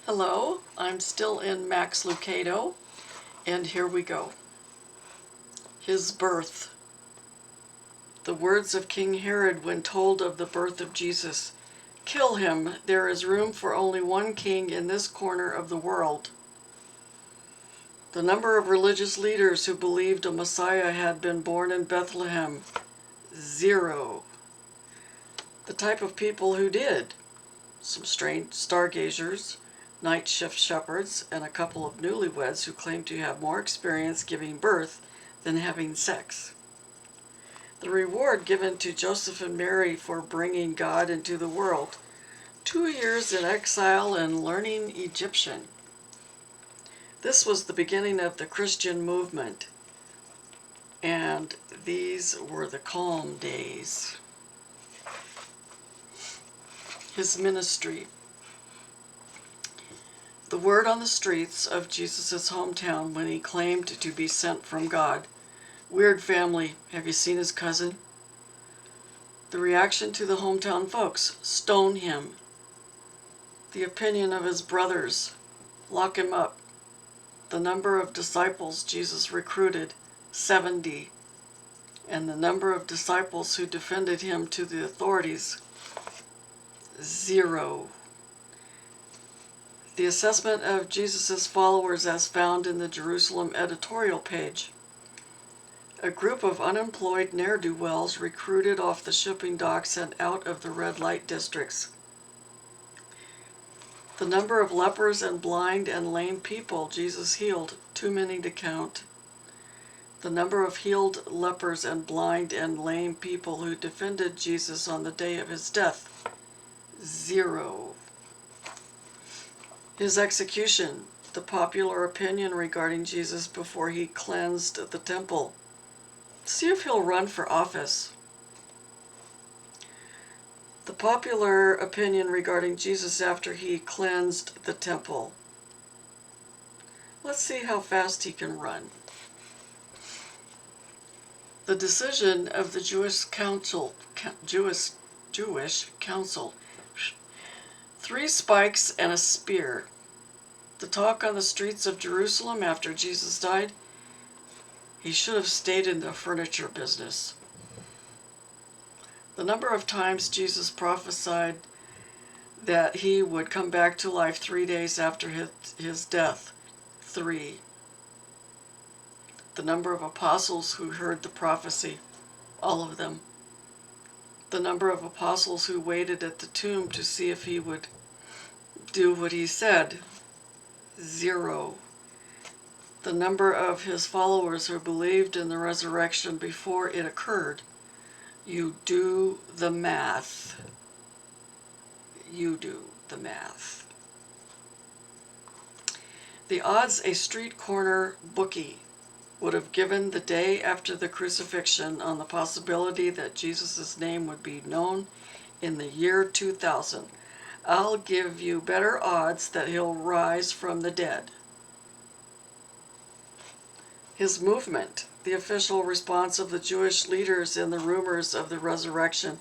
Hello, I'm still in Max Lucado, and here we go. His birth. The words of King Herod when told of the birth of Jesus. Kill him, there is room for only one king in this corner of the world. The number of religious leaders who believed a Messiah had been born in Bethlehem. 0. The type of people who did. Some strange stargazers, night shift shepherds, and a couple of newlyweds who claimed to have more experience giving birth than having sex. The reward given to Joseph and Mary for bringing God into the world. 2 years in exile and learning Egyptian. This was the beginning of the Christian movement, and these were the calm days. His ministry. The word on the streets of Jesus' hometown when he claimed to be sent from God. Weird family, have you seen his cousin? The reaction to the hometown folks, stone him. The opinion of his brothers, lock him up. The number of disciples Jesus recruited, 70. And the number of disciples who defended him to the authorities, 0. The assessment of Jesus' followers as found in the Jerusalem editorial page. A group of unemployed ne'er-do-wells recruited off the shipping docks and out of the red light districts. The number of lepers and blind and lame people Jesus healed, too many to count. The number of healed lepers and blind and lame people who defended Jesus on the day of his death, 0. His execution, the popular opinion regarding Jesus before he cleansed the temple. See if he'll run for office. The popular opinion regarding Jesus after he cleansed the temple. Let's see how fast he can run. The decision of the Jewish Council. 3 spikes and a spear. The talk on the streets of Jerusalem after Jesus died. He should have stayed in the furniture business. The number of times Jesus prophesied that he would come back to life 3 days after his death, 3. The number of apostles who heard the prophecy, all of them. The number of apostles who waited at the tomb to see if he would do what he said, 0. The number of his followers who believed in the resurrection before it occurred. You do the math. You do the math. The odds a street corner bookie would have given the day after the crucifixion on the possibility that Jesus' name would be known in the year 2000. I'll give you better odds that he'll rise from the dead. His movement, the official response of the Jewish leaders in the rumors of the resurrection.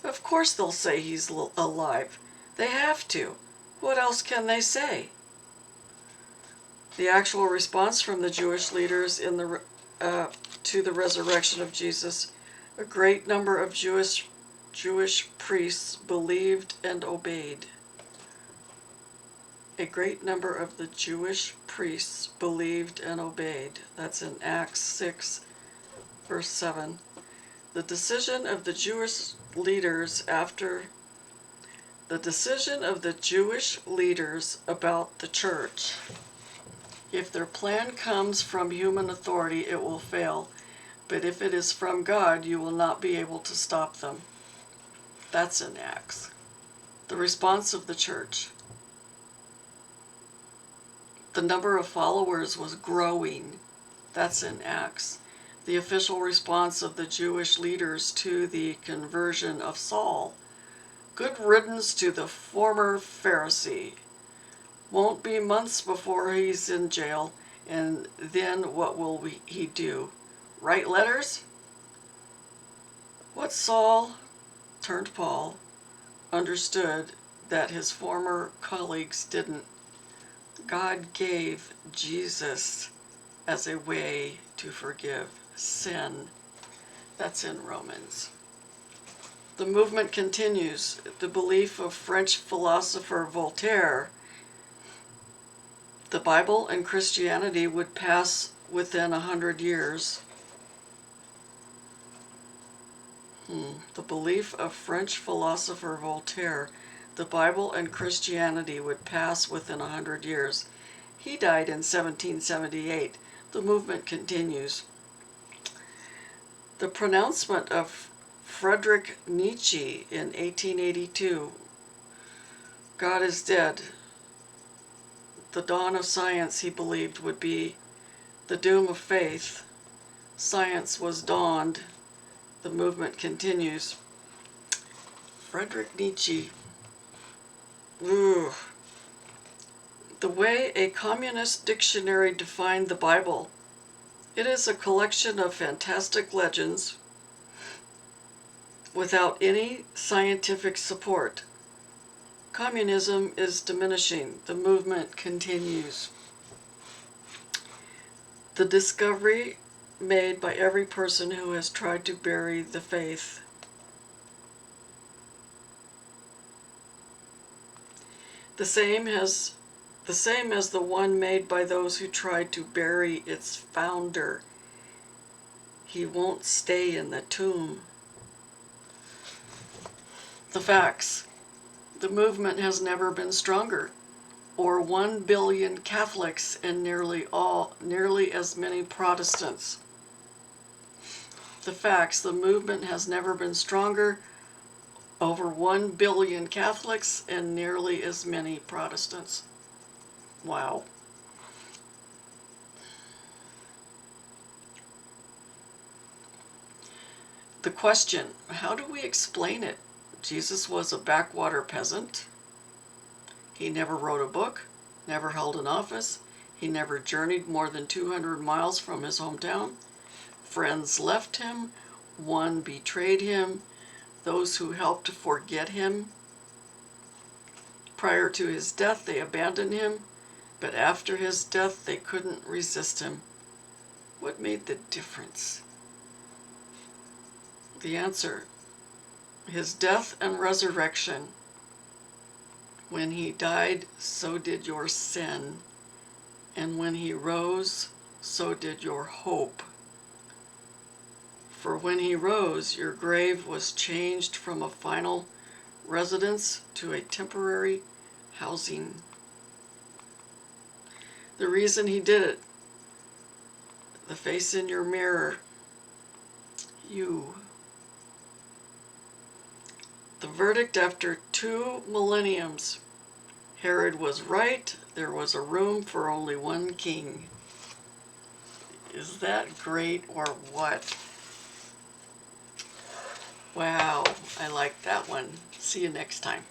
Of course they'll say he's alive. They have to. What else can they say? The actual response from the Jewish leaders in to the resurrection of Jesus. A great number of Jewish priests believed and obeyed. A great number of the Jewish priests believed and obeyed. That's in Acts 6, verse 7. The decision of the Jewish leaders about the church. If their plan comes from human authority, it will fail. But if it is from God, you will not be able to stop them. That's in Acts. The response of the church. The number of followers was growing. That's in Acts. The official response of the Jewish leaders to the conversion of Saul. Good riddance to the former Pharisee. Won't be months before he's in jail, and then what will he do? Write letters? What Saul turned Paul understood that his former colleagues didn't. God gave Jesus as a way to forgive sin. That's in Romans. The movement continues. The belief of French philosopher Voltaire, the Bible and Christianity would pass within 100 years. The belief of French philosopher Voltaire, the Bible and Christianity would pass within 100 years. He died in 1778. The movement continues. The pronouncement of Friedrich Nietzsche in 1882, God is dead. The dawn of science, he believed, would be the doom of faith. Science was dawned. The movement continues. Friedrich Nietzsche. Ugh. The way a communist dictionary defined the Bible. It is a collection of fantastic legends without any scientific support. Communism is diminishing. The movement continues. The discovery made by every person who has tried to bury the faith. The same as the one made by those who tried to bury its founder. He won't stay in the tomb. The facts. The movement has never been stronger, or 1 billion Catholics and nearly as many Protestants. The facts. The movement has never been stronger, over 1 billion Catholics and nearly as many Protestants. Wow. The question, how do we explain it? Jesus was a backwater peasant. He never wrote a book, never held an office. He never journeyed more than 200 miles from his hometown. Friends left him. One betrayed him. Those who helped forget him. Prior to his death, they abandoned him, but after his death, they couldn't resist him. What made the difference? The answer, his death and resurrection. When he died, so did your sin. And when he rose, so did your hope. For when he rose, your grave was changed from a final residence to a temporary housing. The reason he did it, the face in your mirror, you. The verdict after 2 millenniums. Herod was right. There was a room for only one king. Is that great or what? Wow, I like that one. See you next time.